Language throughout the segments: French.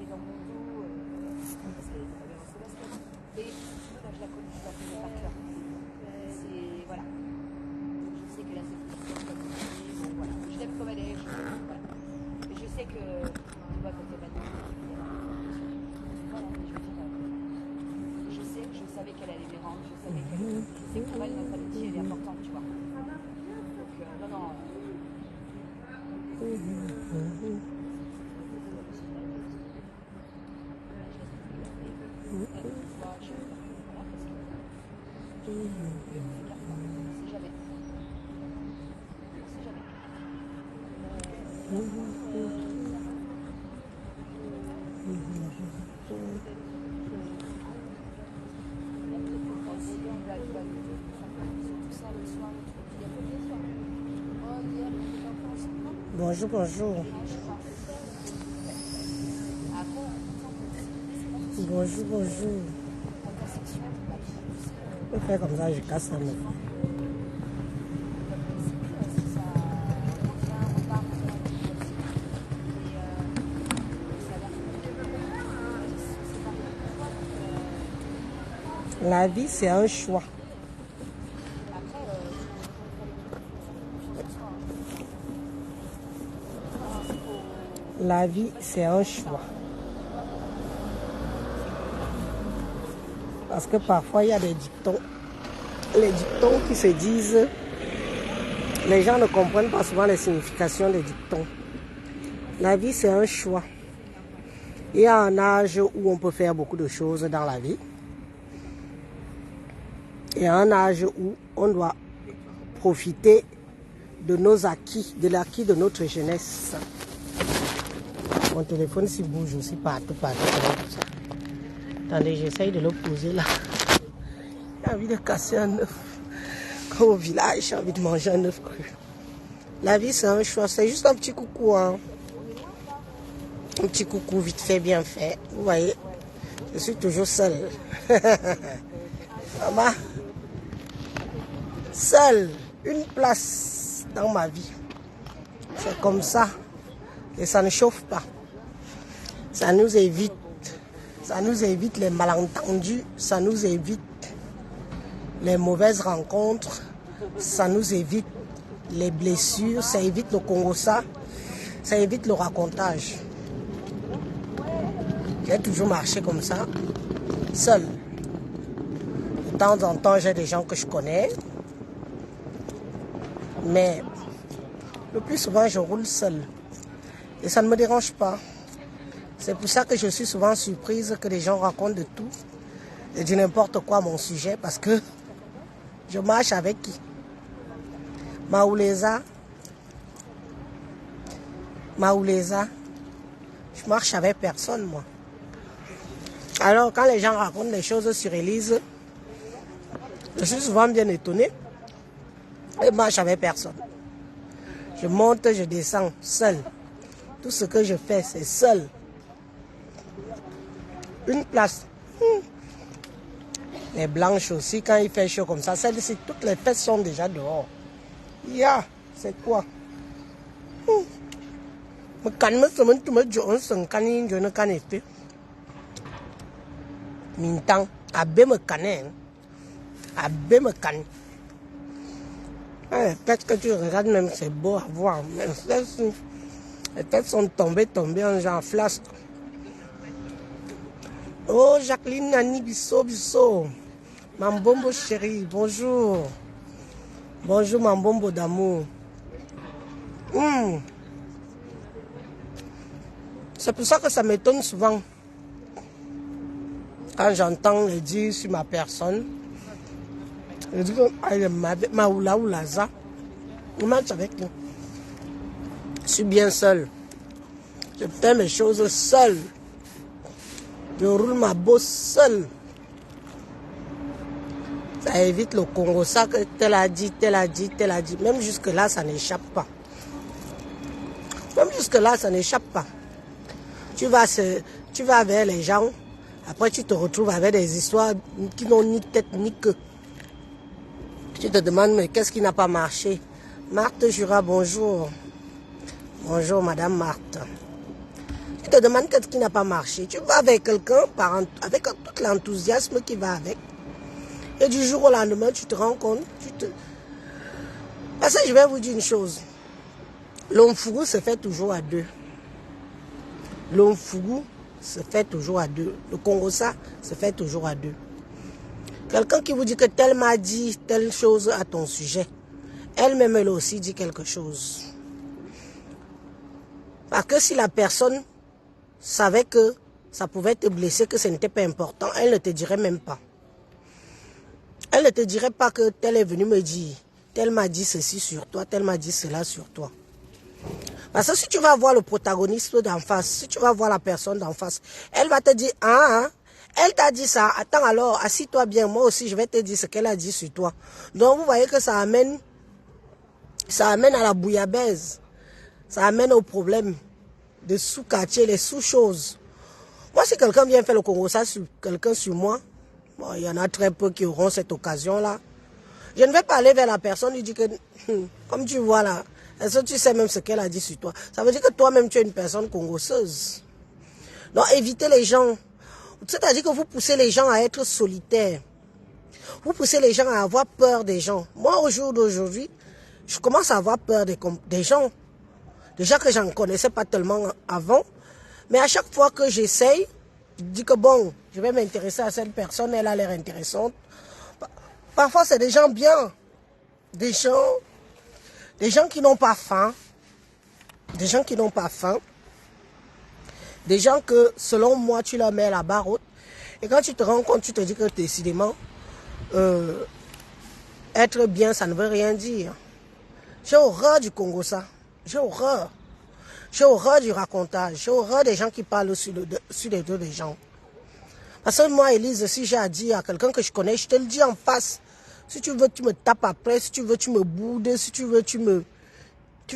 parler dans mon dos. Parce qu'elle est très bien en Sébastien. Et si tu veux, là, je la connais par cœur. C'est. Voilà. Je sais qu'elle a ses petites choses comme ça. Bon, voilà. Je l'aime comme elle est. Voilà. Et je sais que. Tu vois, quand elle va dire. Voilà, mais je veux dire. Je savais qu'elle allait les rendre. Je savais qu'elle. Je sais que pour elle, notre amitié, elle est importante, tu vois. Donc, non, non. Bonjour, bonjour. Bonjour, bonjour. Je vais faire comme ça, je casse la main. La vie, c'est un choix. La vie, c'est un choix. Parce que parfois, il y a des dictons. Les dictons qui se disent, les gens ne comprennent pas souvent les significations des dictons. La vie, c'est un choix. Il y a un âge où on peut faire beaucoup de choses dans la vie. Il y a un âge où on doit profiter de nos acquis, de l'acquis de notre jeunesse. Mon téléphone s'y bouge aussi partout. Attendez, j'essaye de le poser là. J'ai envie de casser un œuf. Comme au village, j'ai envie de manger un œuf cru. La vie, c'est un choix. C'est juste un petit coucou. Hein. Un petit coucou vite fait, bien fait. Vous voyez, je suis toujours seule. Maman, seule, une place dans ma vie. C'est comme ça. Et ça ne chauffe pas. Ça nous évite les malentendus, ça nous évite les mauvaises rencontres, ça nous évite les blessures, ça évite le congossa, ça évite le racontage. J'ai toujours marché comme ça, seul. De temps en temps, j'ai des gens que je connais, mais le plus souvent, je roule seul. Et ça ne me dérange pas. C'est pour ça que je suis souvent surprise que les gens racontent de tout et de n'importe quoi à mon sujet, parce que je marche avec qui? Maouleza, je marche avec personne, moi. Alors, quand les gens racontent des choses sur Élise, je suis souvent bien étonnée et je marche avec personne. Je monte, je descends seul. Tout ce que je fais, c'est seul. Une place. Les blanches aussi, quand il fait chaud comme ça, celles-ci, toutes les fesses sont déjà dehors. C'est quoi? Me calme, je me canne. Mintan, abbé me canne. Abbé me canne. Peut-être que tu regardes même, c'est beau à voir. Les têtes sont tombées en genre flasque. Oh, Jacqueline Nani, bisso. Mambombo chérie, bonjour. Bonjour, Mambombo d'amour. C'est pour ça que ça m'étonne souvent. Quand j'entends les dire sur ma personne, je dis que Maoulaza, je marche avec nous. Je suis bien seul. Je fais mes choses seul. Je roule ma bosse seul. Ça évite le Congo, ça que tel a dit. Même jusque-là, ça n'échappe pas. Tu vas vers les gens, après tu te retrouves avec des histoires qui n'ont ni tête ni queue. Tu te demandes, mais qu'est-ce qui n'a pas marché? Marthe Jura, bonjour. Bonjour, Madame Marthe. Tu te demandes qu'est-ce qui n'a pas marché. Tu vas avec quelqu'un avec tout l'enthousiasme qui va avec. Et du jour au lendemain, tu te rends compte. Parce que je vais vous dire une chose. L'homme fougou se fait toujours à deux. L'homme fougou se fait toujours à deux. Le Congossa se fait toujours à deux. Quelqu'un qui vous dit que tel m'a dit telle chose à ton sujet. Elle-même, elle aussi dit quelque chose. Parce que si la personne savait que ça pouvait te blesser, que ce n'était pas important, elle ne te dirait même pas. Elle ne te dirait pas que tel est venu me dire, tel m'a dit ceci sur toi, tel m'a dit cela sur toi. Parce que si tu vas voir le protagoniste d'en face, si tu vas voir la personne d'en face, elle va te dire, elle t'a dit ça, attends alors, assis-toi bien, moi aussi je vais te dire ce qu'elle a dit sur toi. Donc vous voyez que ça amène à la bouillabaisse, ça amène au problème de sous-quartier, les sous-choses. Moi, si quelqu'un vient faire le Congossa sur quelqu'un sur moi, bon, il y en a très peu qui auront cette occasion-là. Je ne vais pas aller vers la personne et dire que, comme tu vois là, est-ce que tu sais même ce qu'elle a dit sur toi? Ça veut dire que toi-même, tu es une personne congosseuse. Donc, évitez les gens. C'est-à-dire que vous poussez les gens à être solitaires. Vous poussez les gens à avoir peur des gens. Moi, au jour d'aujourd'hui, je commence à avoir peur des gens. Des gens que je ne connaissais pas tellement avant. Mais à chaque fois que j'essaye, je dis que bon, je vais m'intéresser à cette personne, elle a l'air intéressante. Parfois, c'est des gens bien. Des gens qui n'ont pas faim. Des gens qui n'ont pas faim. Des gens que, selon moi, tu leur mets la barre haute. Et quand tu te rends compte, tu te dis que décidément, être bien, ça ne veut rien dire. J'ai horreur du Congossa. J'ai horreur. J'ai horreur du racontage. J'ai horreur des gens qui parlent sur les dos des gens. Parce que moi, Élise, si j'ai à dire à quelqu'un que je connais, je te le dis en face. Si tu veux, tu me tapes après. Si tu veux, tu me boudes. Si tu veux, tu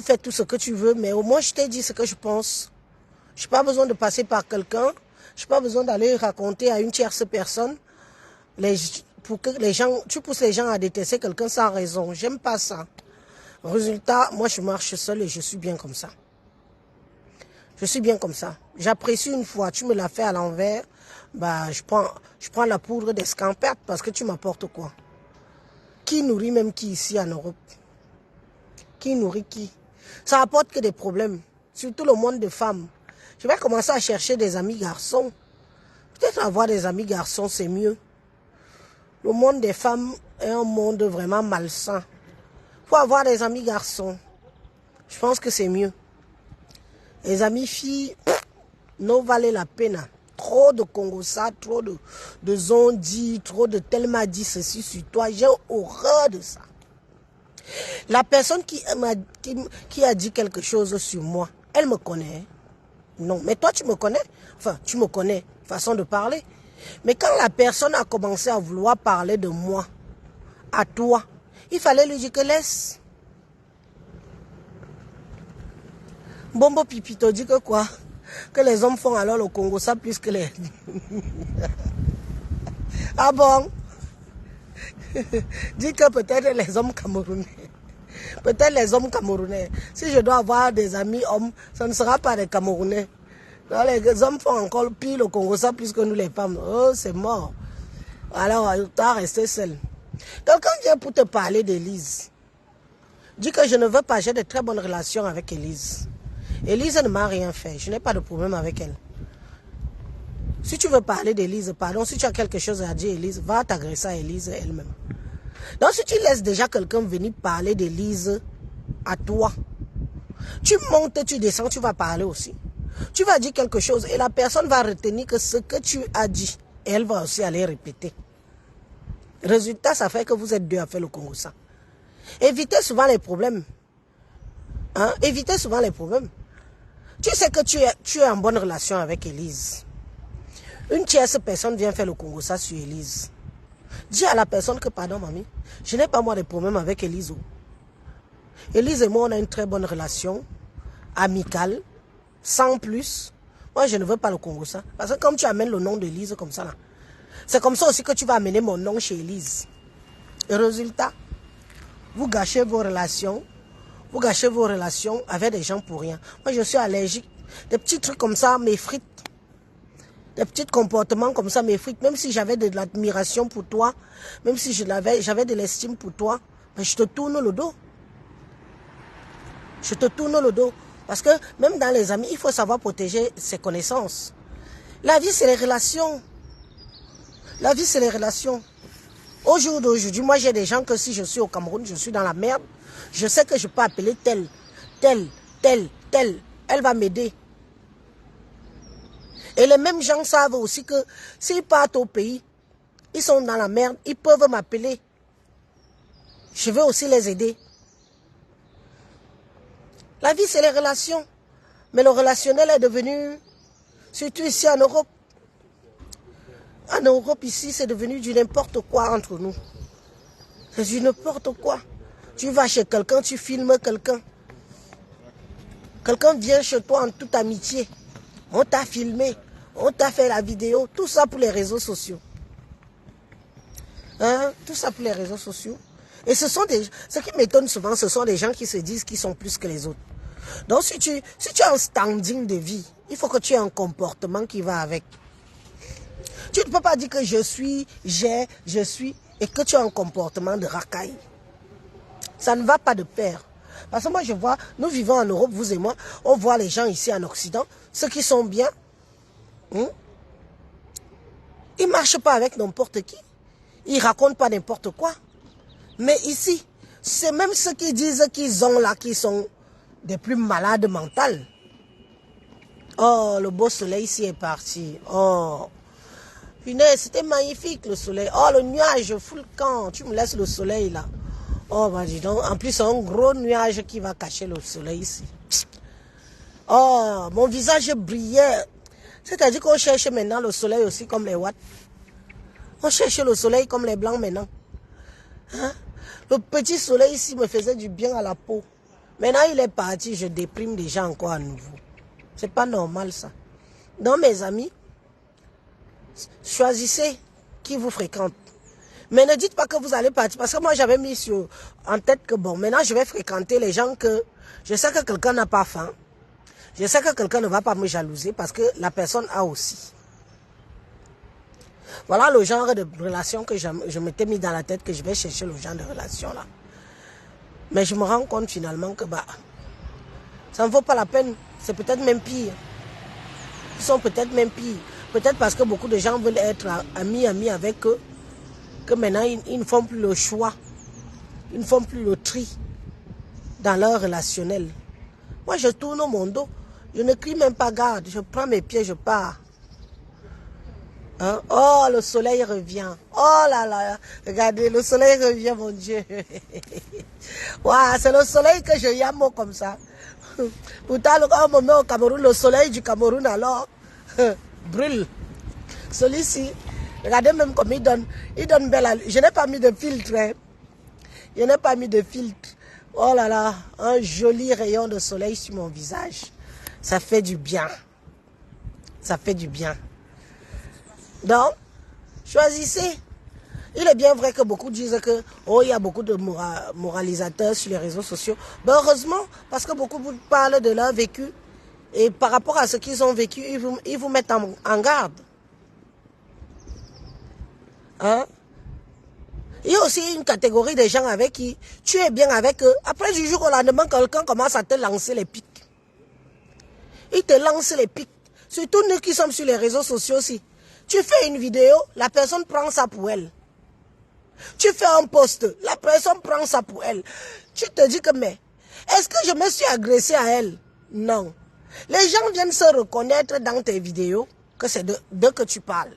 fais tout ce que tu veux. Mais au moins, je t'ai dit ce que je pense. Je n'ai pas besoin de passer par quelqu'un. Je n'ai pas besoin d'aller raconter à une tierce personne. Pour que les gens, tu pousses les gens à détester quelqu'un sans raison. J'aime pas ça. Résultat, moi, je marche seul et je suis bien comme ça. Je suis bien comme ça. J'apprécie une fois. Tu me l'as fait à l'envers. Bah, je prends la poudre d'escampette parce que tu m'apportes quoi? Qui nourrit même qui ici en Europe? Qui nourrit qui? Ça apporte que des problèmes. Surtout le monde des femmes. Je vais commencer à chercher des amis garçons. Peut-être avoir des amis garçons, c'est mieux. Le monde des femmes est un monde vraiment malsain. Il faut avoir des amis garçons. Je pense que c'est mieux. Les amis filles, non valent la peine. Trop de Congossa, trop de zondi, trop de tellement dit ceci sur toi. J'ai horreur de ça. La personne qui a dit quelque chose sur moi, elle me connaît. Non, mais toi tu me connais. Enfin, tu me connais, façon de parler. Mais quand la personne a commencé à vouloir parler de moi, à toi, il fallait lui dire que laisse. Bombo Pipito dit que quoi? Que les hommes font alors le Congossa plus que les... Ah bon? Dit que peut-être les hommes camerounais. Peut-être les hommes camerounais. Si je dois avoir des amis hommes, ça ne sera pas des Camerounais. Donc les hommes font encore pire le Congossa plus que nous les femmes. Oh, c'est mort. Alors, tu dois rester seul. Quelqu'un vient pour te parler d'Élise. Dis que je ne veux pas, j'ai de très bonnes relations avec Élise. Élise ne m'a rien fait, je n'ai pas de problème avec elle. Si tu veux parler d'Élise, pardon, si tu as quelque chose à dire, Élise, va t'agresser à Élise elle-même. Donc si tu laisses déjà quelqu'un venir parler d'Élise à toi, tu montes, tu descends, tu vas parler aussi. Tu vas dire quelque chose et la personne va retenir que ce que tu as dit, et elle va aussi aller répéter. Résultat, ça fait que vous êtes deux à faire le Congossa. Évitez souvent les problèmes. Hein? Évitez souvent les problèmes. Tu sais que tu es en bonne relation avec Élise. Une tierce personne vient faire le Congossa sur Élise. Dis à la personne que, pardon mamie, je n'ai pas moi de problème avec Élise. Élise et moi, on a une très bonne relation, amicale, sans plus. Moi, je ne veux pas le Congossa. Parce que comme tu amènes le nom d'Élise comme ça, là, c'est comme ça aussi que tu vas amener mon nom chez Élise. Et résultat, vous gâchez vos relations, pour gâcher vos relations avec des gens pour rien. Moi, je suis allergique. Des petits trucs comme ça m'effritent. Des petits comportements comme ça m'effritent. Même si j'avais de l'admiration pour toi, même si j'avais de l'estime pour toi, mais je te tourne le dos. Je te tourne le dos. Parce que même dans les amis, il faut savoir protéger ses connaissances. La vie, c'est les relations. La vie, c'est les relations. Au jour d'aujourd'hui, moi, j'ai des gens que si je suis au Cameroun, je suis dans la merde, je sais que je peux appeler telle. Elle va m'aider. Et les mêmes gens savent aussi que s'ils partent au pays, ils sont dans la merde, ils peuvent m'appeler. Je vais aussi les aider. La vie, c'est les relations. Mais le relationnel est devenu, surtout ici en Europe. En Europe, ici, c'est devenu du n'importe quoi entre nous. C'est du n'importe quoi. Tu vas chez quelqu'un, tu filmes quelqu'un. Quelqu'un vient chez toi en toute amitié. On t'a filmé, on t'a fait la vidéo. Tout ça pour les réseaux sociaux. Hein? Tout ça pour les réseaux sociaux. Et ce qui m'étonne souvent, ce sont des gens qui se disent qu'ils sont plus que les autres. Donc si tu as un standing de vie, il faut que tu aies un comportement qui va avec. Tu ne peux pas dire que je suis, et que tu as un comportement de racaille. Ça ne va pas de pair. Parce que moi je vois, nous vivons en Europe, vous et moi, on voit les gens ici en Occident, ceux qui sont bien, ils ne marchent pas avec n'importe qui. Ils ne racontent pas n'importe quoi. Mais ici, c'est même ceux qui disent qu'ils ont là, qui sont des plus malades mentales. Oh, le beau soleil ici est parti. Oh, punaise, c'était magnifique le soleil. Oh, le nuage fout le camp. Tu me laisses le soleil là. Oh, bah dis donc. En plus, c'est un gros nuage qui va cacher le soleil ici. Oh, mon visage brillait. C'est-à-dire qu'on cherche maintenant le soleil aussi comme les Watts. On cherche le soleil comme les Blancs maintenant. Hein? Le petit soleil ici me faisait du bien à la peau. Maintenant, il est parti, je déprime déjà encore à nouveau. C'est pas normal ça. Donc, mes amis, choisissez qui vous fréquente. Mais ne dites pas que vous allez partir. Parce que moi, j'avais mis en tête que bon, maintenant, je vais fréquenter les gens que je sais que quelqu'un n'a pas faim. Je sais que quelqu'un ne va pas me jalouser parce que la personne a aussi. Voilà le genre de relation que je m'étais mis dans la tête que je vais chercher le genre de relation là. Mais je me rends compte finalement que bah, ça ne vaut pas la peine. C'est peut-être même pire. Ils sont peut-être même pire. Peut-être parce que beaucoup de gens veulent être amis avec eux. Que maintenant ils ne font plus le choix. Ils ne font plus le tri dans leur relationnel. Moi je tourne mon dos. Je ne crie même pas garde. Je prends mes pieds, je pars. Hein? Oh, le soleil revient. Oh là là, regardez, le soleil revient, mon Dieu. Wow, c'est le soleil que je aime comme ça. Pourtant, quand on me met au Cameroun, le soleil du Cameroun, alors, brûle. Celui-ci, regardez même comme il donne belle. Je n'ai pas mis de filtre. Hein. Je n'ai pas mis de filtre. Oh là là, un joli rayon de soleil sur mon visage. Ça fait du bien. Ça fait du bien. Donc, choisissez. Il est bien vrai que beaucoup disent que oh, il y a beaucoup de moralisateurs sur les réseaux sociaux. Ben heureusement, parce que beaucoup vous parlent de leur vécu. Et par rapport à ce qu'ils ont vécu, ils vous mettent en garde. Hein? Il y a aussi une catégorie de gens avec qui tu es bien avec eux. Après du jour au lendemain, quelqu'un commence à te lancer les pics. Il te lance les pics. Surtout nous qui sommes sur les réseaux sociaux aussi. Tu fais une vidéo, la personne prend ça pour elle. Tu fais un post, la personne prend ça pour elle. Tu te dis que mais, est-ce que je me suis agressé à elle? Non. Les gens viennent se reconnaître dans tes vidéos que c'est d'eux que tu parles.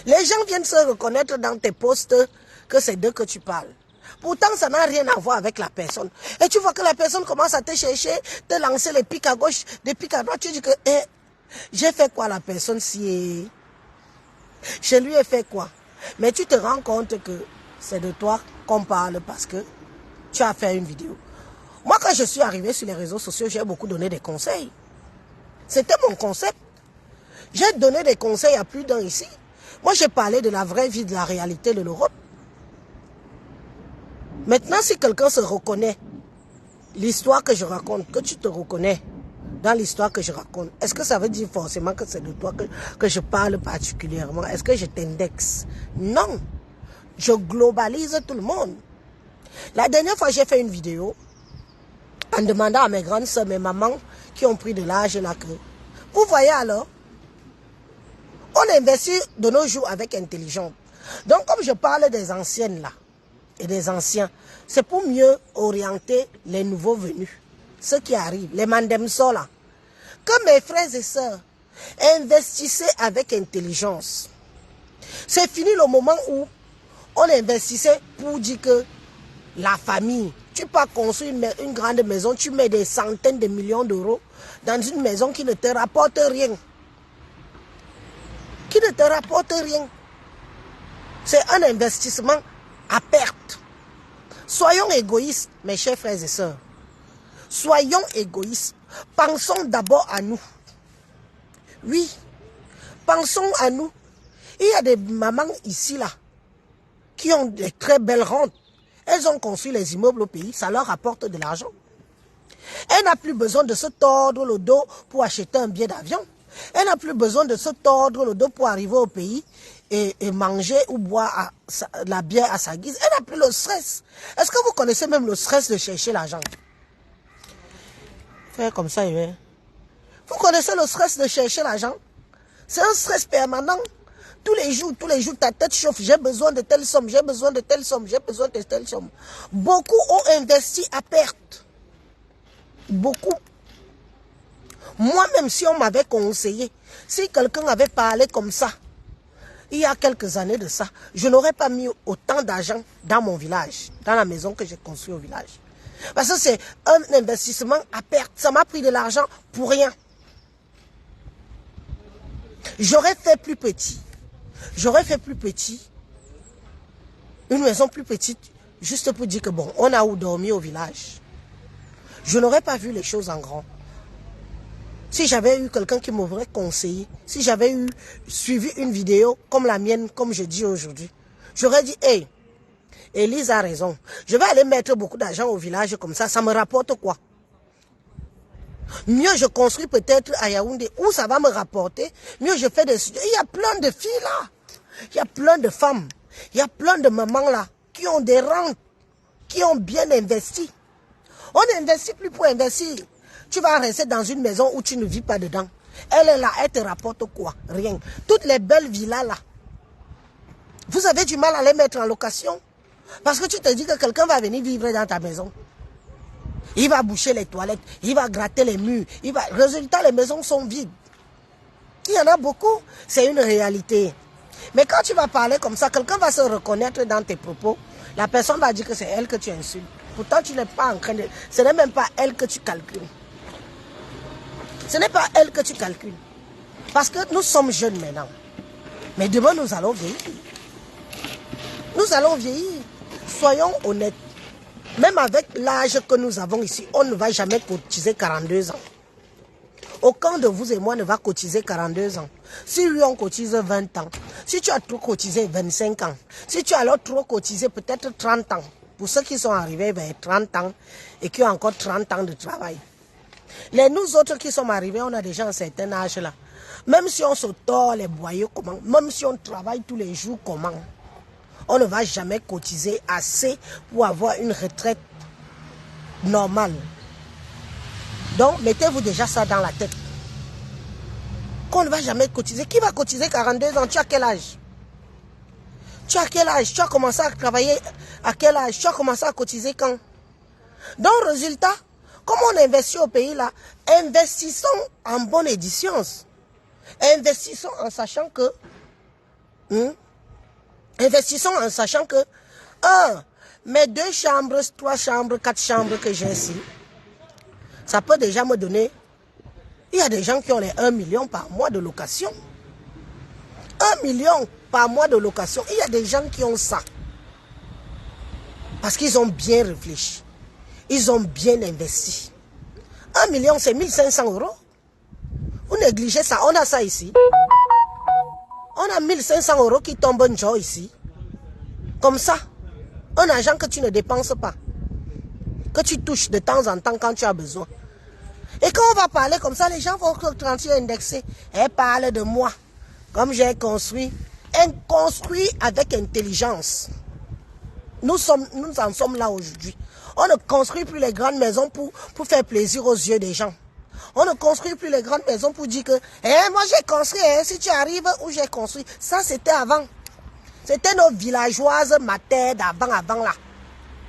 Les gens viennent se reconnaître dans tes posts que c'est d'eux que tu parles. Pourtant, ça n'a rien à voir avec la personne. Et tu vois que la personne commence à te chercher, te lancer les pics à gauche, des pics à droite. Tu dis que, j'ai fait quoi la personne si... Je lui ai fait quoi? Mais tu te rends compte que c'est de toi qu'on parle parce que tu as fait une vidéo. Moi, quand je suis arrivé sur les réseaux sociaux, j'ai beaucoup donné des conseils. C'était mon concept. J'ai donné des conseils à plus d'un ici. Moi, j'ai parlé de la vraie vie, de la réalité de l'Europe. Maintenant, si quelqu'un se reconnaît l'histoire que je raconte, que tu te reconnais dans l'histoire que je raconte, est-ce que ça veut dire forcément que c'est de toi que je parle particulièrement? Est-ce que je t'indexe? Non. Je globalise tout le monde. La dernière fois, j'ai fait une vidéo en demandant à mes grandes soeurs, mes mamans qui ont pris de l'âge là que... Vous voyez alors, on investit de nos jours avec intelligence. Donc, comme je parle des anciennes là, et des anciens, c'est pour mieux orienter les nouveaux venus. Ceux qui arrivent, les mandemso là. Que mes frères et sœurs investissez avec intelligence. C'est fini le moment où on investissait pour dire que la famille, tu peux construire une grande maison, tu mets des centaines de millions d'euros dans une maison qui ne te rapporte rien. Qui ne te rapporte rien. C'est un investissement à perte. Soyons égoïstes, mes chers frères et sœurs. Soyons égoïstes. Pensons d'abord à nous. Oui, pensons à nous. Il y a des mamans ici, là, qui ont des très belles rentes. Elles ont construit les immeubles au pays, ça leur rapporte de l'argent. Elle n'a plus besoin de se tordre le dos pour acheter un billet d'avion. Elle n'a plus besoin de se tordre le dos pour arriver au pays et manger ou boire la bière à sa guise. Elle n'a plus le stress. Est-ce que vous connaissez même le stress de chercher l'argent? Faire comme ça, vous connaissez le stress de chercher l'argent? C'est un stress permanent. Tous les jours, ta tête chauffe. J'ai besoin de telle somme, j'ai besoin de telle somme, j'ai besoin de telle somme. Beaucoup ont investi à perte. Beaucoup. Moi-même, si on m'avait conseillé, si quelqu'un avait parlé comme ça, il y a quelques années de ça, je n'aurais pas mis autant d'argent dans mon village, dans la maison que j'ai construite au village. Parce que c'est un investissement à perte. Ça m'a pris de l'argent pour rien. J'aurais fait plus petit. J'aurais fait plus petit. Une maison plus petite, juste pour dire que bon, on a où dormir au village. Je n'aurais pas vu les choses en grand. Si j'avais eu quelqu'un qui m'aurait conseillé, si j'avais suivi une vidéo comme la mienne, comme je dis aujourd'hui, j'aurais dit, hey, Élise a raison. Je vais aller mettre beaucoup d'argent au village comme ça me rapporte quoi? Mieux je construis peut-être à Yaoundé où ça va me rapporter. Mieux je fais des... Il y a plein de filles là. Il y a plein de femmes. Il y a plein de mamans là qui ont des rentes, qui ont bien investi. On n'investit plus pour investir. Tu vas rester dans une maison où tu ne vis pas dedans. Elle est là, elle te rapporte quoi? Rien. Toutes les belles villas là, vous avez du mal à les mettre en location. Parce que tu te dis que quelqu'un va venir vivre dans ta maison. Il va boucher les toilettes, il va gratter les murs. Résultat, les maisons sont vides. Il y en a beaucoup, c'est une réalité. Mais quand tu vas parler comme ça, quelqu'un va se reconnaître dans tes propos. La personne va dire que c'est elle que tu insultes. Pourtant, tu n'es pas en train de... Ce n'est même pas elle que tu calcules. Ce n'est pas elle que tu calcules. Parce que nous sommes jeunes maintenant. Mais demain, nous allons vieillir. Nous allons vieillir. Soyons honnêtes. Même avec l'âge que nous avons ici, on ne va jamais cotiser 42 ans. Aucun de vous et moi ne va cotiser 42 ans. Si lui, on cotise 20 ans. Si tu as trop cotisé, 25 ans. Si tu as alors trop cotisé, peut-être 30 ans. Pour ceux qui sont arrivés vers 30 ans et qui ont encore 30 ans de travail. Nous autres qui sommes arrivés, on a déjà un certain âge là. Même si on se tord les boyaux, comment? Même si on travaille tous les jours, comment? On ne va jamais cotiser assez pour avoir une retraite normale. Donc, mettez-vous déjà ça dans la tête. Qu'on ne va jamais cotiser. Qui va cotiser 42 ans? Tu as quel âge? Tu as quel âge? Tu as commencé à travailler à quel âge? Tu as commencé à cotiser quand? Donc, résultat, comme on investit au pays là, investissons en bonne édition. Investissons en sachant que... investissons en sachant que... mes 2 chambres, 3 chambres, 4 chambres que j'ai ici, ça peut déjà me donner... Il y a des gens qui ont les 1 million par mois de location. 1 million par mois de location. Il y a des gens qui ont ça. Parce qu'ils ont bien réfléchi. Ils ont bien investi. 1 million, c'est 1500 euros. Vous négligez ça. On a ça ici. On a 1500 euros qui tombent un jour ici. Comme ça. Un argent que tu ne dépenses pas. que tu touches de temps en temps quand tu as besoin. Et quand on va parler comme ça, les gens vont continuer à indexer. Elle parle de moi, comme j'ai construit. Elle construit avec intelligence. Nous en sommes là aujourd'hui. On ne construit plus les grandes maisons pour faire plaisir aux yeux des gens. On ne construit plus les grandes maisons pour dire que moi j'ai construit, si tu arrives où j'ai construit. Ça c'était avant. C'était nos villageoises maternes d'avant là.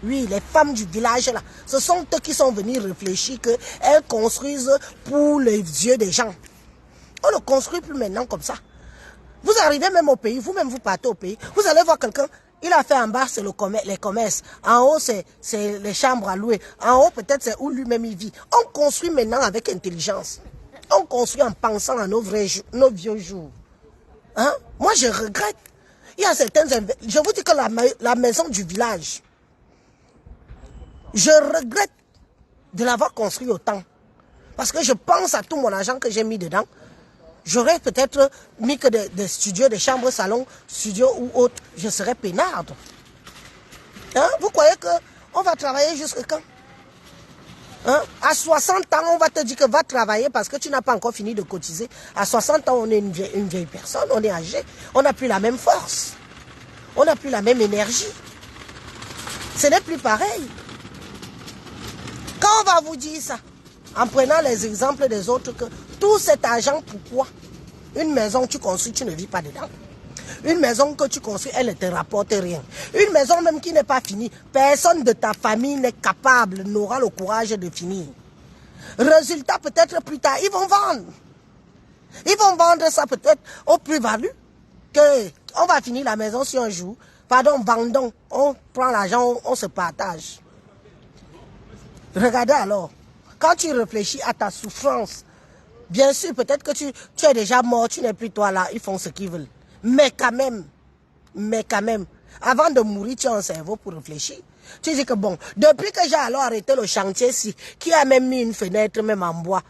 Oui, les femmes du village là. Ce sont eux qui sont venus réfléchir qu'elles construisent pour les yeux des gens. On ne construit plus maintenant comme ça. Vous arrivez même au pays, vous-même vous partez au pays, vous allez voir quelqu'un, il a fait en bas, c'est les commerces. En haut, c'est les chambres à louer. En haut, peut-être c'est où lui-même il vit. On construit maintenant avec intelligence. On construit en pensant à nos vieux jours. Hein? Moi, je regrette. Il y a certaines... Je vous dis que la maison du village, je regrette de l'avoir construit autant. Parce que je pense à tout mon argent que j'ai mis dedans. J'aurais peut-être mis que des studios, des chambres, salons, studios ou autres. Je serais peinarde. Hein? Vous croyez qu'on va travailler jusqu'à quand? Hein? À 60 ans, on va te dire que va travailler parce que tu n'as pas encore fini de cotiser. À 60 ans, on est une vieille personne, on est âgé. On n'a plus la même force. On n'a plus la même énergie. Ce n'est plus pareil. Quand on va vous dire ça, en prenant les exemples des autres, que tout cet argent, pourquoi? Une maison que tu construis, tu ne vis pas dedans. Une maison que tu construis, elle ne te rapporte rien. Une maison même qui n'est pas finie, personne de ta famille n'est capable, n'aura le courage de finir. Résultat, peut-être plus tard, ils vont vendre. Ils vont vendre ça peut-être au plus-value. On va finir la maison si un jour, pardon, vendons, on prend l'argent, on se partage. Regardez alors. Quand tu réfléchis à ta souffrance, bien sûr, peut-être que tu es déjà mort, tu n'es plus toi là, ils font ce qu'ils veulent. Mais quand même, avant de mourir, tu as un cerveau pour réfléchir. Tu dis que bon, depuis que j'ai alors arrêté le chantier ici, qui a même mis une fenêtre, même en bois,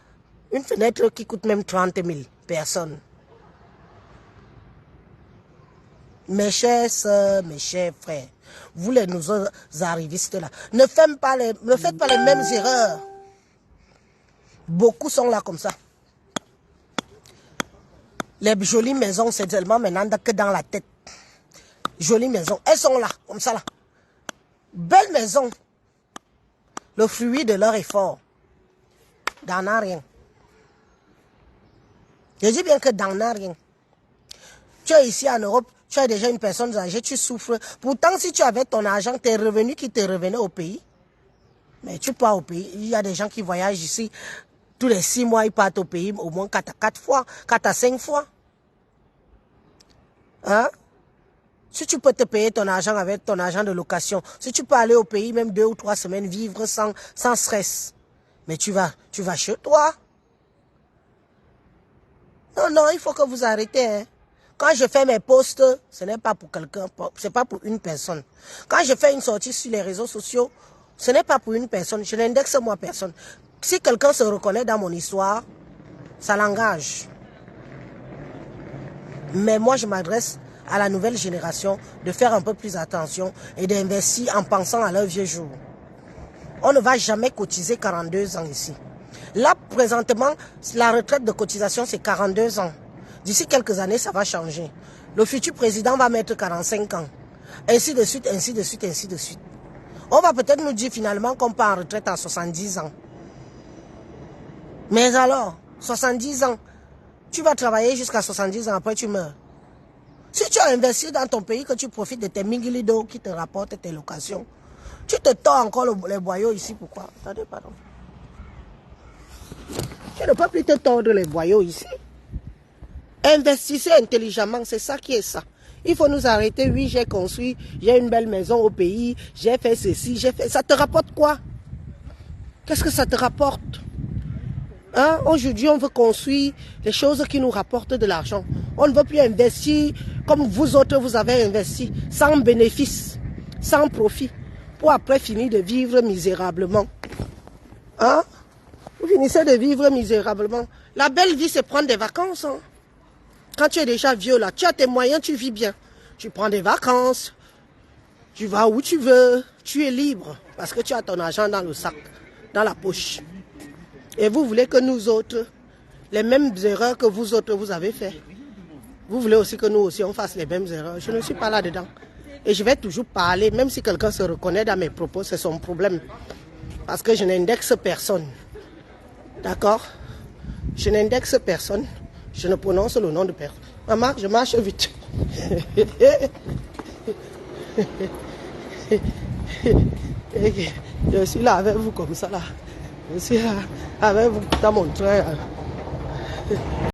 une fenêtre qui coûte même 30 000 personnes. Mes chers sœurs, mes chers frères, vous les nouveaux arrivistes là, ne faites pas les mêmes erreurs. Beaucoup sont là comme ça. Les jolies maisons, c'est seulement maintenant que dans la tête. Jolies maisons, elles sont là, comme ça là. Belles maisons. Le fruit de leur effort. D'en a rien. Je dis bien que d'en a rien. Tu es ici en Europe, tu es déjà une personne âgée, tu souffres. Pourtant, si tu avais ton argent, tes revenus qui te revenaient au pays, mais tu pars au pays. Il y a des gens qui voyagent ici. Tous les 6 mois, ils partent au pays au moins 4 à 5 fois. Hein? Si tu peux te payer ton argent avec ton argent de location, si tu peux aller au pays même 2 ou 3 semaines, vivre sans stress, mais tu vas chez toi. Non, il faut que vous arrêtez. Hein. Quand je fais mes posts, ce n'est pas pour quelqu'un, c'est pas pour une personne. Quand je fais une sortie sur les réseaux sociaux, ce n'est pas pour une personne, je n'indexe moi personne. Si quelqu'un se reconnaît dans mon histoire, ça l'engage. Mais moi, je m'adresse à la nouvelle génération de faire un peu plus attention et d'investir en pensant à leurs vieux jours. On ne va jamais cotiser 42 ans ici. Là, présentement, la retraite de cotisation, c'est 42 ans. D'ici quelques années, ça va changer. Le futur président va mettre 45 ans. Ainsi de suite, ainsi de suite, ainsi de suite. On va peut-être nous dire finalement qu'on part en retraite à 70 ans. Mais alors, 70 ans, tu vas travailler jusqu'à 70 ans, après tu meurs. Si tu as investi dans ton pays, que tu profites de tes mingilidos qui te rapportent tes locations, tu te tords encore les boyaux ici, pourquoi? Attendez, pardon. Tu ne peux plus te tordre les boyaux ici. Investissez intelligemment, c'est ça qui est ça. Il faut nous arrêter, oui, j'ai construit, j'ai une belle maison au pays, j'ai fait ceci, j'ai fait... Ça te rapporte quoi? Qu'est-ce que ça te rapporte? Hein? Aujourd'hui, on veut construire les choses qui nous rapportent de l'argent. On ne veut plus investir comme vous autres, vous avez investi, sans bénéfice, sans profit, pour après finir de vivre misérablement. Hein? Vous finissez de vivre misérablement. La belle vie, c'est prendre des vacances. Hein? Quand tu es déjà vieux, là, tu as tes moyens, tu vis bien. Tu prends des vacances, tu vas où tu veux, tu es libre. Parce que tu as ton argent dans le sac, dans la poche. Et vous voulez que nous autres, les mêmes erreurs que vous autres, vous avez fait. Vous voulez aussi que nous aussi, on fasse les mêmes erreurs. Je ne suis pas là-dedans. Et je vais toujours parler, même si quelqu'un se reconnaît dans mes propos, c'est son problème. Parce que je n'indexe personne. D'accord? Je n'indexe personne. Je ne prononce le nom de personne. Maman, je marche vite. Je suis là avec vous comme ça là. Je suis là avec vous dans mon train.